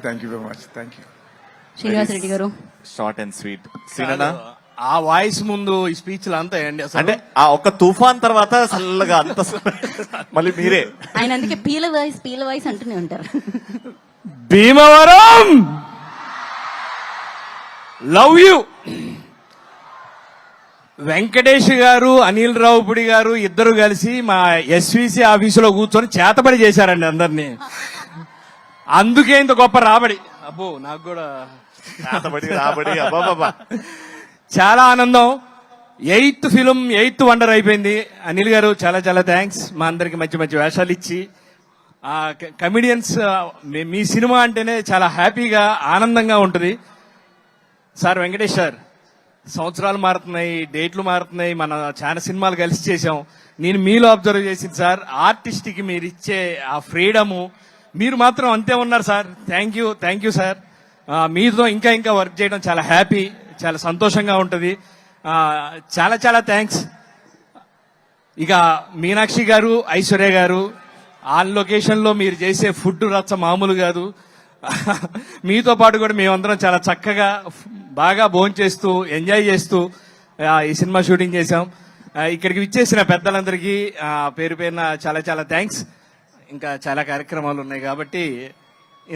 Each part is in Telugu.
Thank you very much. Thank you. Srinivas Reddy గారు షార్ట్ అండ్ స్వీట్. సీనన్నా ఆ వాయిస్ ముందు ఈ స్పీచ్ అంతా ఏంటి అసలు? అంటే ఆ ఒక్క తుఫాన్ తర్వాత చల్లగా అంత మళ్ళీ మీరే ఆయన అందుకే పీల వాయిస్ అంటూనే ఉంటారు. Bhimavaram love you. వెంకటేష్ గారు, అనిల్ రావుపుడి గారు ఇద్దరు కలిసి మా ఎస్విసి ఆఫీసులో కూర్చొని చేతబడి చేశారండి అందరినీ. అందుకే ఇంత గొప్ప రాబడి. అబ్బో నాకు కూడా రాబడి అబ్బాబా చాలా ఆనందం. 8th ఫిలిం 8th వండర్ అయిపోయింది. అనిల్ గారు చాలా చాలా థ్యాంక్స్. మా అందరికి మంచి మంచి వేషాలు ఇచ్చి కమిడియన్స్ మీ సినిమా అంటేనే చాలా హ్యాపీగా ఆనందంగా ఉంటుంది. సార్ వెంకటేష్ సార్, సంవత్సరాలు మారుతున్నాయి, డేట్లు మారుతున్నాయి, మన చాలా సినిమాలు కలిసి చేశాం. నేను మీలో అబ్జర్వ్ చేసింది సార్, ఆర్టిస్ట్కి మీరు ఇచ్చే ఆ ఫ్రీడము, మీరు మాత్రం అంతే ఉన్నారు సార్. Thank you sir. మీతో ఇంకా ఇంకా వర్క్ చేయడం చాలా హ్యాపీ, చాలా సంతోషంగా ఉంటుంది. చాలా చాలా థ్యాంక్స్. ఇక మీనాక్షి గారు, ఐశ్వర్య గారు, ఆన్ లొకేషన్లో మీరు చేసే ఫుడ్ రచ్చ మామూలు కాదు. మీతో పాటు కూడా మేమందరం చాలా చక్కగా బాగా భోంచేస్తూ ఎంజాయ్ చేస్తూ ఈ సినిమా షూటింగ్ చేశాం. ఇక్కడికి విచ్చేసిన పెద్దలందరికీ పేరు పేరున చాలా చాలా థ్యాంక్స్. ఇంకా చాలా కార్యక్రమాలు ఉన్నాయి కాబట్టి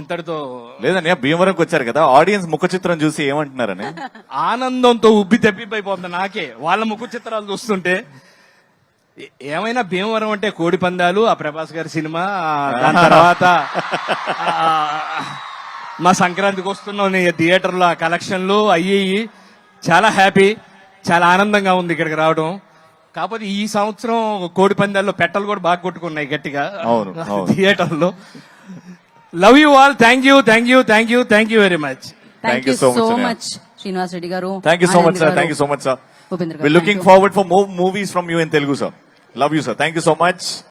ఇంతటితో లేదన్నయ్య, భీమవరంకి వచ్చారు కదా, ఆడియన్స్ ముఖ చిత్రం చూసి ఏమంటున్నారని ఆనందంతో ఉబ్బి తెప్పిపోతుంది నాకే వాళ్ళ ముఖ చిత్రాలు చూస్తుంటే. ఏమైనా భీమవరం అంటే కోడి పందాలు, ఆ ప్రభాస్ గారి సినిమా, దాని తర్వాత మా సంక్రాంతికి వస్తున్నాం థియేటర్లో ఆ కలెక్షన్లు అయ్యి చాలా హ్యాపీ, చాలా ఆనందంగా ఉంది ఇక్కడికి రావడం. కాకపోతే ఈ సంవత్సరం కోడి పందాల్లో పెట్టలు కూడా బాగా కొట్టుకున్నాయి గట్టిగా థియేటర్లో. Love you all. Thank you very much. Thank you so much Srinivas Reddy గారు. Thank you so much sir. Thank you so much sir. Upendra We're looking forward for more movies from you in Telugu, sir. Love you, sir. Thank you so much.